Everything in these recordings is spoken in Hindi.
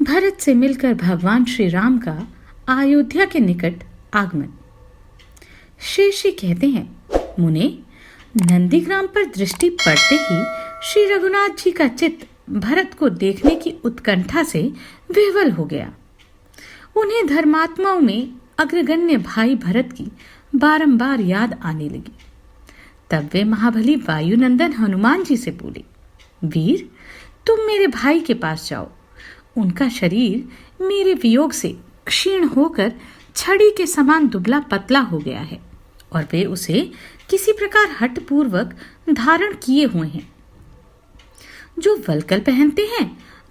भरत से मिलकर भगवान श्री राम का अयोध्या के निकट आगमन। शेषी कहते हैं, मुने, नंदीग्राम पर दृष्टि पड़ते ही श्री रघुनाथ जी का चित्त भरत को देखने की उत्कंठा से विह्वल हो गया। उन्हें धर्मात्माओं में अग्रगण्य भाई भरत की बारंबार याद आने लगी। तब वे महाबली वायुनंदन हनुमान जी से बोले, वीर, तुम मेरे भाई के पास जाओ। उनका शरीर मेरे वियोग से क्षीण होकर छड़ी के समान दुबला पतला हो गया है और वे उसे किसी प्रकार हठपूर्वक धारण किए हुए हैं। जो वल्कल पहनते हैं,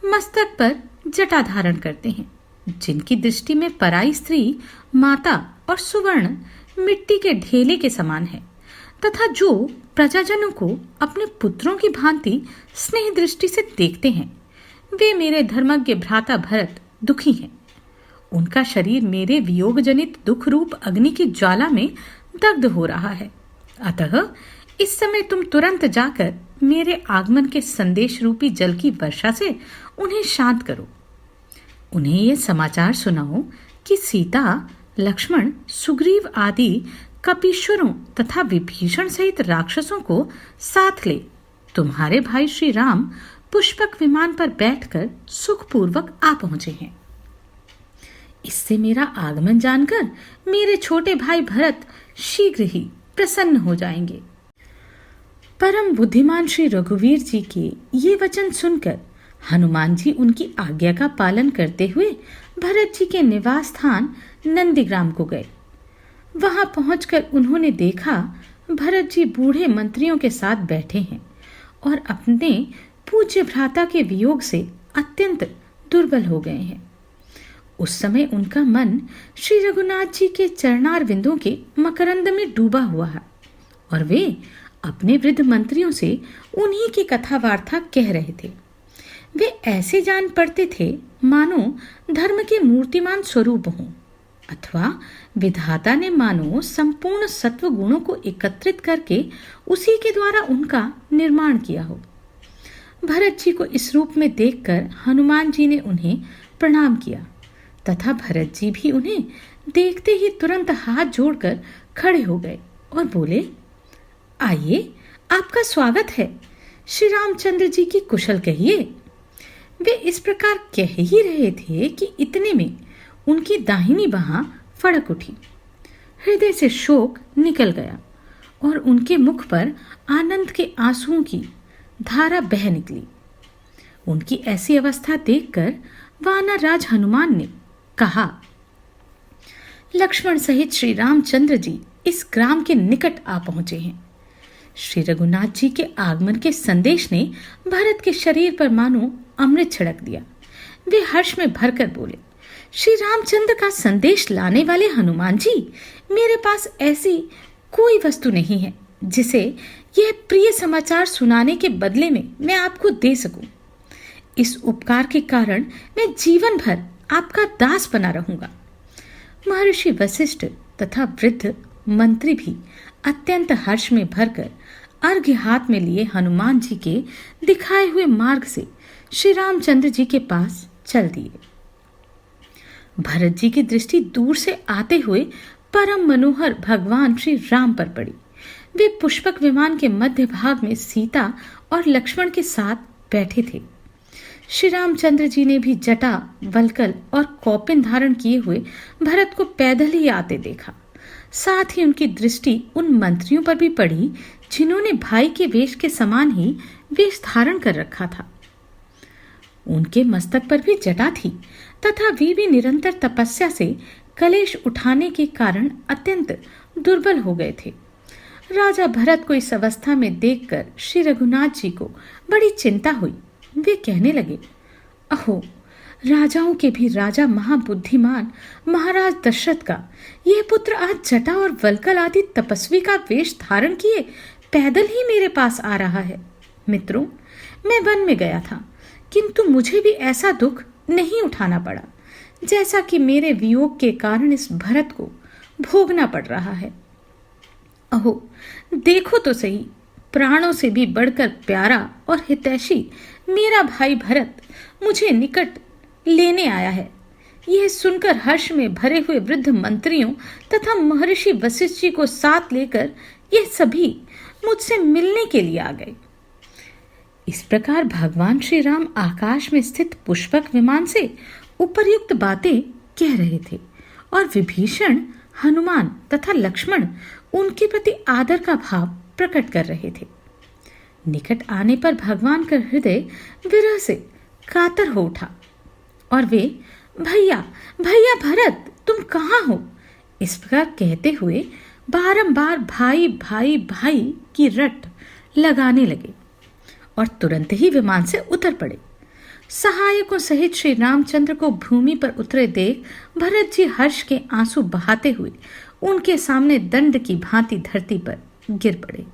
मस्तक पर जटा धारण करते हैं, जिनकी दृष्टि में पराई स्त्री, माता और सुवर्ण मिट्टी के ढेले के समान है, तथा जो प्रजाजनों को अपने पुत्रों की भांति स्नेह दृष्टि से देखते हैं, वे मेरे धर्मज्ञ भ्राता भरत दुखी हैं। उनका शरीर मेरे वियोग जनित दुख रूप अग्नि की ज्वाला में दग्ध हो रहा है। अतः इस समय तुम तुरंत जाकर मेरे आगमन के संदेश रूपी जल की वर्षा से उन्हें शांत करो। उन्हें यह समाचार सुनाओ कि सीता, लक्ष्मण, सुग्रीव आदि कपीश्वरों तथा विभीषण सहित राक्षसों को साथ ले तुम्हारे भाई श्री राम पुष्पक विमान पर बैठकर सुखपूर्वक आ पहुंचे हैं। इससे मेरा आगमन जानकर मेरे छोटे भाई भरत शीघ्र ही प्रसन्न हो जाएंगे। परम बुद्धिमान श्री रघुवीर जी के ये वचन सुनकर हनुमान जी उनकी आज्ञा का पालन करते हुए भरत जी के निवास स्थान नंदीग्राम को गए। वहां पहुंचकर उन्होंने देखा भरत जी बूढ़े मंत्रियों के साथ बैठे हैं और अपने पूज्य भ्राता के वियोग से अत्यंत दुर्बल हो गए हैं। उस समय उनका मन श्री रघुनाथ जी के चरणार विंदों के मकरंद में डूबा हुआ है और वे अपने वृद्ध मंत्रियों से उन्हीं की कथा वार्ता कह रहे थे। वे ऐसे जान पड़ते थे मानो धर्म के मूर्तिमान स्वरूप हों, अथवा विधाता ने मानो संपूर्ण सत्व गुणों को एकत्रित करके उसी के द्वारा उनका निर्माण किया हो। भरत जी को इस रूप में देखकर हनुमान जी ने उन्हें प्रणाम किया तथा भरत जी भी उन्हें देखते ही तुरंत हाथ जोड़कर खड़े हो गए और बोले, आइए, आपका स्वागत है। श्री रामचंद्र जी की कुशल कहिए। वे इस प्रकार कह ही रहे थे कि इतने में उनकी दाहिनी बाह फड़क उठी। हृदय से शोक निकल गया और उनके मुख पर आनंद के आंसुओं की धारा बह निकली। उनकी ऐसी अवस्था देखकर वानर राज हनुमान ने कहा, लक्ष्मण सहित श्री रामचंद्र जी इस ग्राम के निकट आ पहुंचे हैं। श्री रघुनाथ जी के आगमन के संदेश ने भरत के शरीर पर मानो अमृत छिड़क दिया। वे हर्ष में भरकर बोले, श्री रामचंद्र का संदेश लाने वाले हनुमान जी, मेरे पास ऐसी कोई वस्तु नहीं है जिसे यह प्रिय समाचार सुनाने के बदले में मैं आपको दे सकूं। इस उपकार के कारण मैं जीवन भर आपका दास बना रहूंगा। महर्षि वशिष्ठ तथा वृद्ध मंत्री भी अत्यंत हर्ष में भरकर अर्घ्य हाथ में लिए हनुमान जी के दिखाए हुए मार्ग से श्री रामचंद्र जी के पास चल दिए। भरत जी की दृष्टि दूर से आते हुए परम मनोहर भगवान श्री राम पर पड़ी। वे पुष्पक विमान के मध्य भाग में सीता और लक्ष्मण के साथ बैठे थे। श्री रामचंद्र जी ने भी जटा, वल्कल और कौपिन धारण किए हुए भरत को पैदल ही आते देखा। साथ ही उनकी दृष्टि उन मंत्रियों पर भी पड़ी जिन्होंने भाई के वेश के समान ही वेश धारण कर रखा था। उनके मस्तक पर भी जटा थी तथा वे भी निरंतर तपस्या से कलेश उठाने के कारण अत्यंत दुर्बल हो गए थे। राजा भरत को इस अवस्था में देखकर श्री रघुनाथ जी को बड़ी चिंता हुई। वे कहने लगे, अहो, राजाओं के भी राजा महाबुद्धिमान महाराज दशरथ का यह पुत्र आज जटा और वल्कल आदि तपस्वी का वेश धारण किए पैदल ही मेरे पास आ रहा है। मित्रों, मैं वन में गया था, किंतु मुझे भी ऐसा दुख नहीं उठाना पड़ा जैसा कि मेरे वियोग के कारण इस भरत को भोगना पड़ रहा है। अहो, देखो तो सही, प्राणों से भी बढ़कर प्यारा और हितैषी मेरा भाई भरत मुझे निकट लेने आया है। यह सुनकर हर्ष में भरे हुए वृद्ध मंत्रियों तथा महर्षि वशिष्ठ जी को साथ लेकर यह सभी मुझसे मिलने के लिए आ गए। इस प्रकार भगवान श्री राम आकाश में स्थित पुष्पक विमान से उपर्युक्त बातें कह रहे थे और विभीषण, हनुमान तथा लक्ष्मण उनके प्रति आदर का भाव प्रकट कर रहे थे। निकट आने पर भगवान का हृदय विरह से कातर हो उठा और वे भैया भैया भरत तुम कहाँ हो, इस प्रकार कहते हुए बारंबार भाई भाई भाई की रट लगाने लगे और तुरंत ही विमान से उतर पड़े। सहायकों सहित श्री रामचंद्र को भूमि पर उतरे देख भरत जी हर्ष के आंसू बहाते हुए उनके सामने दंड की भांति धरती पर गिर पड़े।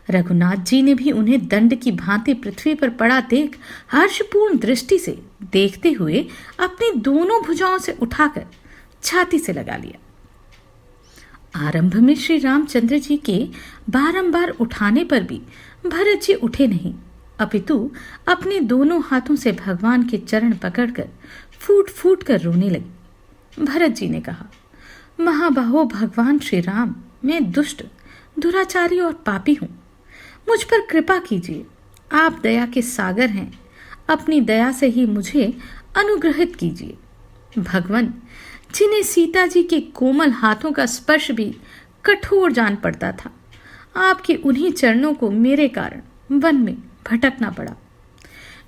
रघुनाथ जी ने भी उन्हें दंड की भांति पृथ्वी पर पड़ा देख हर्षपूर्ण दृष्टि से देखते हुए अपनी दोनों भुजाओं से उठाकर छाती से लगा लिया। आरंभ में श्री रामचंद्र जी के बारंबार उठाने पर भी भरत जी उठे नहीं, अपितु अपने दोनों हाथों से भगवान के चरण पकड़कर फूट फूट कर रोने लगे। भरत जी ने कहा, महाबाहो भगवान श्री राम, मैं दुष्ट, दुराचारी और पापी हूं। मुझ पर कृपा कीजिए, आप दया के सागर हैं, अपनी दया से ही मुझे अनुग्रहित कीजिए। भगवान, जिन्हें सीता जी के कोमल हाथों का स्पर्श भी कठोर जान पड़ता था, आपके उन्हीं चरणों को मेरे कारण वन में भटकना पड़ा।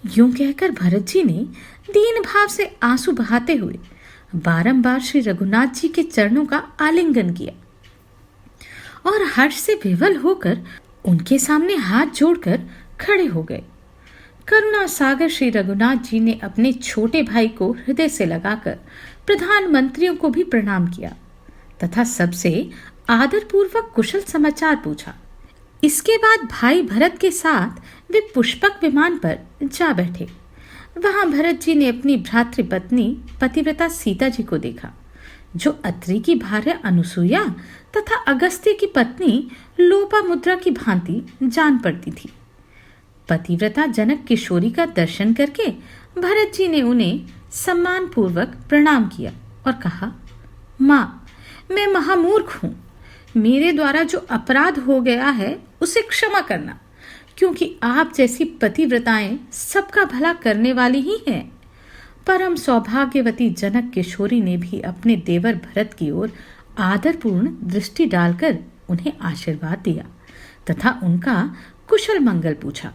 यूं कहकर भरत जी ने दीन भाव से आंसू बहाते हुए बारंबार श्री रघुनाथ जी के चरणों का आलिंगन किया और हर्ष से विवल होकर उनके सामने हाथ जोड़कर खड़े हो गए। करुणा सागर श्री रघुनाथ जी ने अपने छोटे भाई को हृदय से लगाकर प्रधानमंत्रियों को भी प्रणाम किया तथा सबसे आदरपूर्वक कुशल समाचार पूछा। इसके बाद भाई भरत के साथ वे पुष्पक विमान पर जा बैठे। वहां भरत जी ने अपनी भ्रातृपत्नी पतिव्रता सीता जी को देखा, जो अत्रि की भार्या अनुसुईया तथा अगस्त्य की पत्नी लोपामुद्रा की भांति जान पड़ती थी। पतिव्रता जनक किशोरी का दर्शन करके भरत जी ने उन्हें सम्मान पूर्वक प्रणाम किया और कहा, माँ, मैं महामूर्ख हूं। मेरे द्वारा जो अपराध हो गया है उसे क्षमा करना, क्योंकि आप जैसी पतिव्रताएं सबका भला करने वाली ही हैं। परम सौभाग्यवती जनक किशोरी ने भी अपने देवर भरत की ओर आदरपूर्ण दृष्टि डालकर उन्हें आशीर्वाद दिया तथा उनका कुशल मंगल पूछा।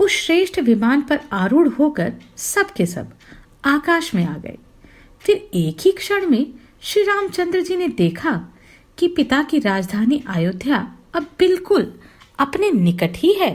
उस श्रेष्ठ विमान पर आरूढ़ होकर सब के सब आकाश में आ गए। फिर एक ही क्षण में श्री रामचंद्र जी ने देखा कि पिता की राजधानी अयोध्या अब बिल्कुल अपने निकट ही है।